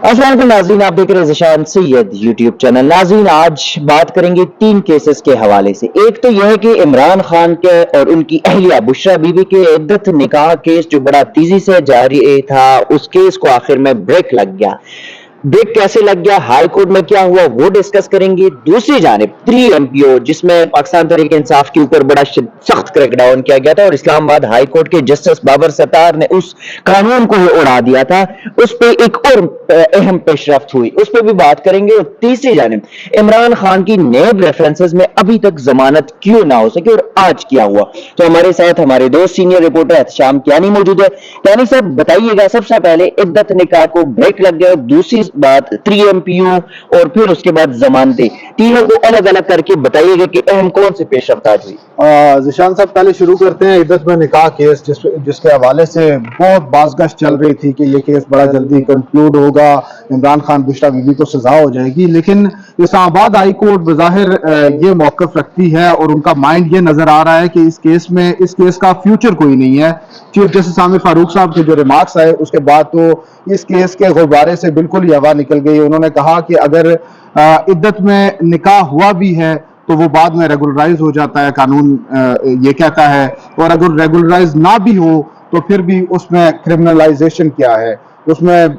अस्सलाम वालेकुम नाज़रीन, आप देख रहे हैं ज़ीशान सैयद यूट्यूब चैनल। नाज़रीन, आज बात करेंगे 3 केसेस के हवाले से। एक तो यह है कि इमरान खान के और उनकी अहलिया बुशरा बीबी के इद्दत निकाह केस जो बड़ा तेजी से जारी था, उस केस को आखिर में ब्रेक लग गया। ब्रेक कैसे लग गया, हाई कोर्ट में क्या हुआ, वो डिस्कस करेंगे। दूसरी जानिब 3 एमपीओ जिसमें पाकिस्तान तहरीक इंसाफ के ऊपर बड़ा सख्त क्रैकडाउन किया गया था और इस्लामाबाद हाई कोर्ट के जस्टिस बाबर सत्तार ने उस कानून को ही उड़ा दिया था, उस पर एक और अहम पेशरफ्त हुई, उस पर भी बात करेंगे। और तीसरी जानिब इमरान खान की नेब रेफरेंसेस में अभी तक जमानत क्यों ना हो सके और आज क्या हुआ। तो हमारे साथ हमारे दोस्त सीनियर रिपोर्टर एहतशाम कियानी मौजूद है। कियानी साहब, बताइएगा सबसे पहले इद्दत निकाह को ब्रेक लग गया, दूसरी बात 3 एमपीयू और फिर उसके बाद जमानतें, तीनों को अलग अलग करके बताइएगा कि अहम कौन से पेशरफ्त आज हुई। ज़िशान साहब, पहले शुरू करते हैं इद्दत में निकाह केस, जिसके हवाले से बहुत बाज़गश चल रही थी कि ये केस बड़ा जल्दी कंक्लूड होगा, इमरान खान बुशरा बीबी को सजा हो जाएगी। लेकिन इस्लामाबाद हाई कोर्ट बज़ाहिर ये मौक़िफ़ रखती है और उनका माइंड ये नज़र आ रहा है कि इस केस का फ्यूचर कोई नहीं है। चीफ जस्टिस आमिर फारूक साहब के जो रिमार्क्स आए उसके बाद तो इस केस के गुब्बारे से बिल्कुल ही हवा निकल गई। उन्होंने कहा कि अगर इद्दत में निकाह हुआ भी है तो वो बाद में रेगुलराइज हो जाता है, कानून ये कहता है, और अगर रेगुलराइज ना भी हो तो फिर भी उसमें क्रिमिनलाइजेशन क्या है, उसमें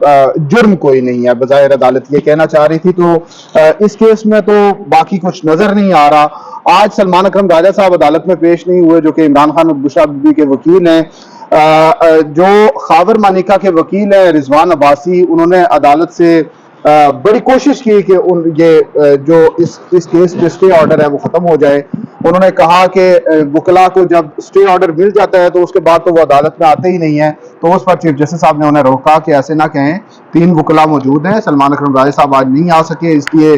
जुर्म कोई नहीं है, बजाय अदालत ये कहना चाह रही थी। तो इस केस में तो बाकी कुछ नजर नहीं आ रहा। आज सलमान अकरम राजा साहब अदालत में पेश नहीं हुए, जो कि इमरान खान और बुशरा बीबी के वकील हैं। जो खावर मानिका के वकील हैं रिजवान अब्बासी, उन्होंने अदालत से बड़ी कोशिश की कि जो इस केस पे स्टे ऑर्डर है वो खत्म हो जाए। उन्होंने कहा कि वकला को जब स्टे ऑर्डर मिल जाता है तो उसके बाद तो वो अदालत में आते ही नहीं है। तो उस पर चीफ जस्टिस साहब ने उन्हें रोका कि ऐसे ना कहें, 3 वकला मौजूद हैं, सलमान अकरम राजा साहब आज नहीं आ सके, इसलिए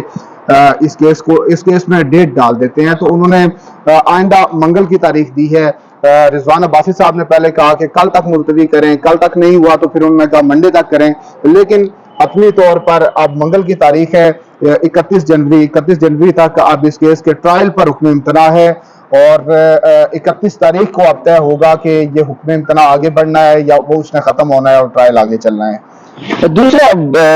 इस केस में डेट डाल देते हैं। तो उन्होंने आइंदा मंगल की तारीख दी है। रिजवान अब्बासी साहब ने पहले कहा कि कल तक मुलतवी करें, कल तक नहीं हुआ तो फिर उन्होंने कहा मंडे तक करें, लेकिन अपनी तौर पर अब मंगल की तारीख है 31 जनवरी तक अब इस केस के ट्रायल पर हुक्म इम्तना है और 31 तारीख को अब तय होगा कि ये हुक्म इम्तना आगे बढ़ना है या वो उसने खत्म होना है और ट्रायल आगे चलना है। दूसरा,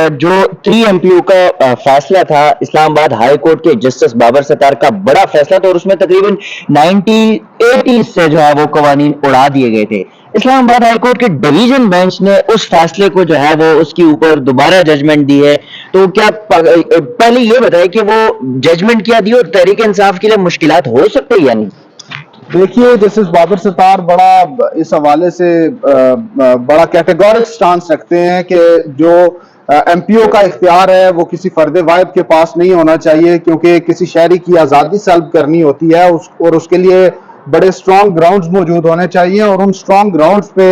जो 3 एमपीओ का फैसला था, इस्लामाबाद हाई कोर्ट के जस्टिस बाबर सत्तार का बड़ा फैसला था और उसमें तकरीबन 1980 से जो है वो कवानीन उड़ा दिए गए थे। इस्लामाबाद हाई कोर्ट के डिवीजन बेंच ने उस फैसले को जो है वो उसके ऊपर दोबारा जजमेंट दी है। तो क्या पहले ये बताए कि वो जजमेंट क्या दी और तहरीक इंसाफ के लिए मुश्किलात हो सकते हैं या नहीं। देखिए, जस्टिस बाबर सत्तार बड़ा इस हवाले से बड़ा कैटेगोरिक स्टांस रखते हैं कि जो एमपीओ का इख्तियार है वो किसी फर्द वाहिद के पास नहीं होना चाहिए, क्योंकि किसी शहरी की आज़ादी सल्ब करनी होती है और उसके लिए बड़े स्ट्रॉन्ग ग्राउंड्स मौजूद होने चाहिए और उन स्ट्रॉन्ग ग्राउंड्स पे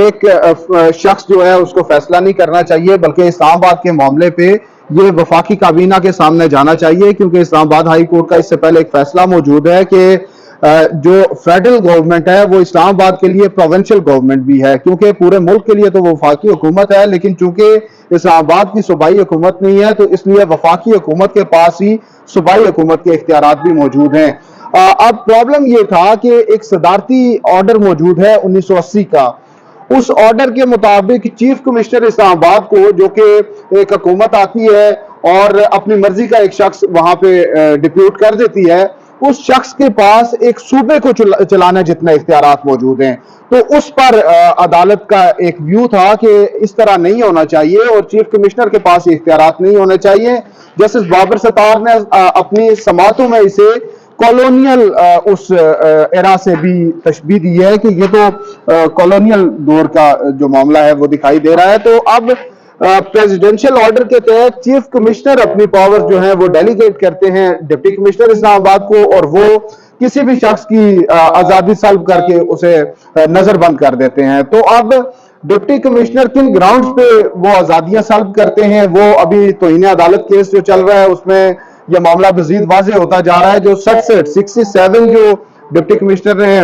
एक शख्स जो है उसको फैसला नहीं करना चाहिए, बल्कि इस्लामाबाद के मामले पे ये वफाकी काबीना के सामने जाना चाहिए। क्योंकि इस्लामाबाद हाई कोर्ट का इससे पहले एक फैसला मौजूद है कि जो फेडरल गवर्नमेंट है वो इस्लामाबाद के लिए प्रोविंशियल गवर्नमेंट भी है, क्योंकि पूरे मुल्क के लिए तो वफाकी हुकूमत है, लेकिन चूंकि इस्लामाबाद की सूबाई हुकूमत नहीं है तो इसलिए वफाकी हुकूमत के पास ही सूबाई हुकूमत के इख्तियारात भी मौजूद हैं। अब प्रॉब्लम ये था कि एक सदारती ऑर्डर मौजूद है 1980 का। उस ऑर्डर के मुताबिक चीफ कमिश्नर इस्लामाबाद को, जो कि एक हुकूमत आती है और अपनी मर्जी का एक शख्स वहां पे डिप्यूट कर देती है, उस शख्स के पास एक सूबे को चलाने जितने इख्तियारात मौजूद हैं। तो उस पर अदालत का एक व्यू था कि इस तरह नहीं होना चाहिए और चीफ कमिश्नर के पास इख्तियारात नहीं होने चाहिए। जस्टिस बाबर सत्तार ने अपनी समातों में इसे कॉलोनियल उस एरा से भी तशबीह दी है कि ये तो कॉलोनियल दौर का जो मामला है वो दिखाई दे रहा है। तो अब प्रेसिडेंशियल ऑर्डर के तहत चीफ कमिश्नर अपनी पावर जो है वो डेलीगेट करते हैं डिप्टी कमिश्नर इस्लामाबाद को, और वो किसी भी शख्स की आजादी सल्ब करके उसे नजरबंद कर देते हैं। तो अब डिप्टी कमिश्नर किन ग्राउंड्स पे वो आजादियां सल्ब करते हैं, वो अभी तौहीन अदालत केस जो चल रहा है उसमें यह मामला मजीद वाज़ेह होता जा रहा है। जो 67 जो डिप्टी कमिश्नर ने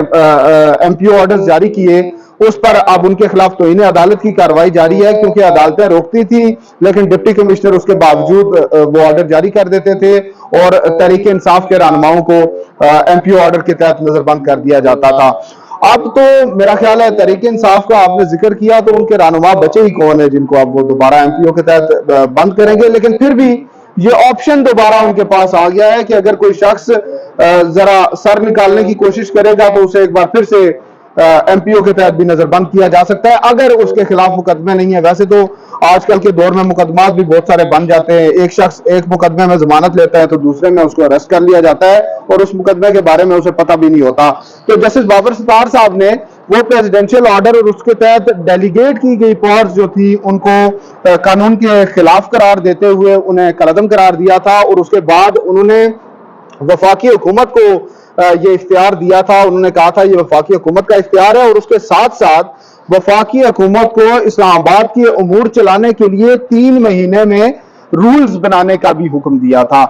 एमपीओ ऑर्डर्स जारी किए, उस पर अब उनके खिलाफ तौहीन अदालत की कार्रवाई जारी है, क्योंकि अदालतें रोकती थी लेकिन डिप्टी कमिश्नर उसके बावजूद वो ऑर्डर जारी कर देते थे और तहरीक इंसाफ के रहनुमाओं को एमपीओ ऑर्डर के तहत नजरबंद कर दिया जाता था। اب تو میرا خیال ہے تحریک انصاف کا آپ نے ذکر کیا تو ان کے رہنما بچے ہی کون ہیں جن کو اب وہ دوبارہ ایم پی او کے تحت بند کریں گے، لیکن پھر بھی یہ آپشن دوبارہ ان کے پاس آ گیا ہے کہ اگر کوئی شخص ذرا سر نکالنے کی کوشش کرے گا تو اسے ایک بار پھر سے ایم پی او کے تحت بھی نظر بند کیا جا سکتا ہے اگر اس کے خلاف مقدمے نہیں ہے۔ ویسے تو آج کل کے دور میں مقدمات بھی بہت سارے بن جاتے ہیں، ایک شخص ایک مقدمے میں ضمانت لیتا ہے تو دوسرے میں اس کو اریسٹ کر لیا جاتا ہے اور اس مقدمے کے بارے میں اسے پتہ بھی نہیں ہوتا۔ تو جسٹس بابر ستار صاحب نے وہ پریزیڈنشل آرڈر اور اس کے تحت ڈیلیگیٹ کی گئی پاورز جو تھی ان کو قانون کے خلاف قرار دیتے ہوئے انہیں کالعدم قرار دیا تھا، اور اس کے بعد انہوں نے وفاقی حکومت کو یہ اختیار دیا تھا۔ انہوں نے کہا تھا یہ وفاقی حکومت کا اختیار ہے، اور اس کے ساتھ ساتھ وفاقی حکومت کو اسلام آباد کے امور چلانے کے لیے 3 مہینے میں رولز بنانے کا بھی حکم دیا تھا۔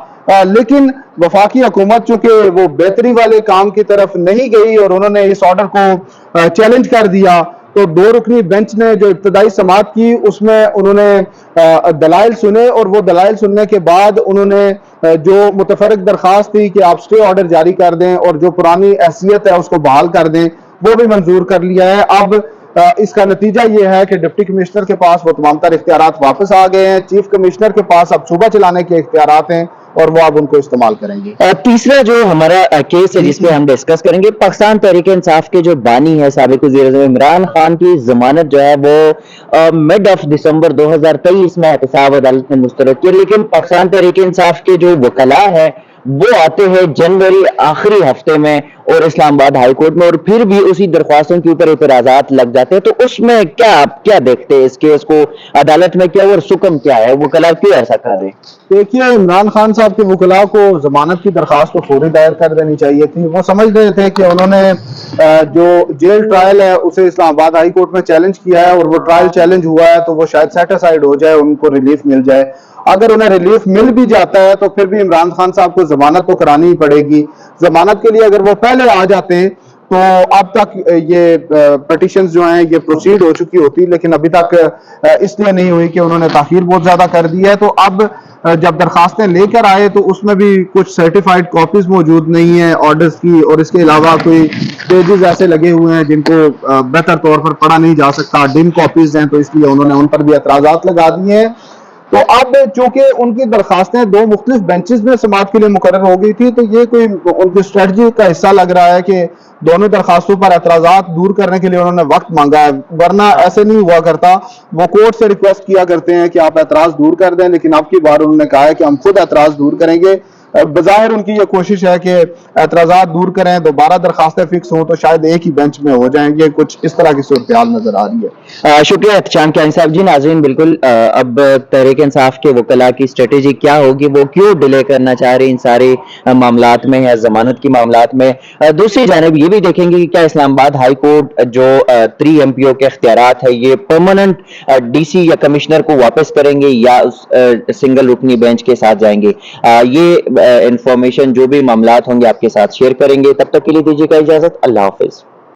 لیکن وفاقی حکومت چونکہ وہ بہتری والے کام کی طرف نہیں گئی اور انہوں نے اس آرڈر کو چیلنج کر دیا، تو 2 رکنی بینچ نے جو ابتدائی سماعت کی اس میں انہوں نے دلائل سنے، اور وہ دلائل سننے کے بعد انہوں نے جو متفرق درخواست تھی کہ آپ سٹے آرڈر جاری کر دیں اور جو پرانی حیثیت ہے اس کو بحال کر دیں، وہ بھی منظور کر لیا ہے۔ اب اس کا نتیجہ یہ ہے کہ ڈپٹی کمشنر کے پاس وہ تمام تر اختیارات واپس آ گئے ہیں، چیف کمشنر کے پاس اب صوبہ چلانے کے اختیارات ہیں اور وہ اب ان کو استعمال کریں گے۔ تیسرا جو ہمارا کیس ہے جس پہ ہم ڈسکس کریں گے، پاکستان تحریک انصاف کے جو بانی ہے سابق وزیر اعظم عمران خان کی ضمانت جو ہے وہ مڈ آف دسمبر 2023 میں احتساب عدالت نے مسترد کی، لیکن پاکستان تحریک انصاف کے جو وکلاء ہیں وہ آتے ہیں جنوری آخری ہفتے میں اور اسلام آباد ہائی کورٹ میں، اور پھر بھی اسی درخواستوں کے اوپر اعتراضات لگ جاتے ہیں۔ تو اس میں کیا آپ کیا دیکھتے ہیں اس کیس کو، عدالت میں کیا اور سکم کیا ہے، وکلاء کیوں ایسا کر رہے ہیں؟ دیکھیے، عمران خان صاحب کے وکلاء کو ضمانت کی درخواست تو فوری دائر کر دینی چاہیے تھی۔ وہ سمجھ رہے تھے کہ انہوں نے جو جیل ٹرائل ہے اسے اسلام آباد ہائی کورٹ میں چیلنج کیا ہے، اور وہ ٹرائل چیلنج ہوا ہے تو وہ شاید سیٹ اسائیڈ ہو جائے، ان کو ریلیف مل جائے۔ اگر انہیں ریلیف مل بھی جاتا ہے تو پھر بھی عمران خان صاحب کو ضمانت تو کرانی ہی پڑے گی۔ ضمانت کے لیے اگر وہ پہلے آ جاتے ہیں تو اب تک یہ پٹیشنز جو ہیں یہ پروسیڈ ہو چکی ہوتی، لیکن ابھی تک اس لیے نہیں ہوئی کہ انہوں نے تاخیر بہت زیادہ کر دی ہے۔ تو اب جب درخواستیں لے کر آئے تو اس میں بھی کچھ سرٹیفائیڈ کاپیز موجود نہیں ہیں آرڈرز کی، اور اس کے علاوہ کوئی پیجز ایسے لگے ہوئے ہیں جن کو بہتر طور پر پڑھا نہیں جا سکتا، ڈم کاپیز ہیں، تو اس لیے انہوں نے ان پر بھی اعتراضات لگا دیے ہیں۔ تو اب چونکہ ان کی درخواستیں 2 مختلف بینچز میں سماعت کے لیے مقرر ہو گئی تھی، تو یہ کوئی ان کی اسٹریٹجی کا حصہ لگ رہا ہے کہ دونوں درخواستوں پر اعتراضات دور کرنے کے لیے انہوں نے وقت مانگا ہے، ورنہ ایسے نہیں ہوا کرتا۔ وہ کورٹ سے ریکویسٹ کیا کرتے ہیں کہ آپ اعتراض دور کر دیں، لیکن اب کی بار انہوں نے کہا ہے کہ ہم خود اعتراض دور کریں گے۔ بظاہر ان کی یہ کوشش ہے کہ اعتراضات دور کریں، دوبارہ درخواستیں فکس ہوں تو شاید ایک ہی بینچ میں ہو جائیں گے، کچھ اس طرح کی صورتحال نظر آ رہی ہے۔ شکریہ احتشام کیانی صاحب جی۔ ناظرین، بالکل اب تحریک انصاف کے وکلاء کی اسٹریٹجی کیا ہوگی، وہ کیوں ڈیلے کرنا چاہ رہے ہیں ان سارے معاملات میں یا ضمانت کی معاملات میں۔ دوسری جانب یہ بھی دیکھیں گے کہ کیا اسلام آباد ہائی کورٹ جو 3 ایم پی او کے اختیارات ہے یہ پرماننٹ ڈی سی یا کمشنر کو واپس کریں گے یا سنگل رکنی بینچ کے ساتھ جائیں گے۔ یہ انفارمیشن جو بھی معاملات ہوں گے آپ کے ساتھ شیئر کریں گے۔ تب تک کے لیے دیجیے گا اجازت، اللہ حافظ۔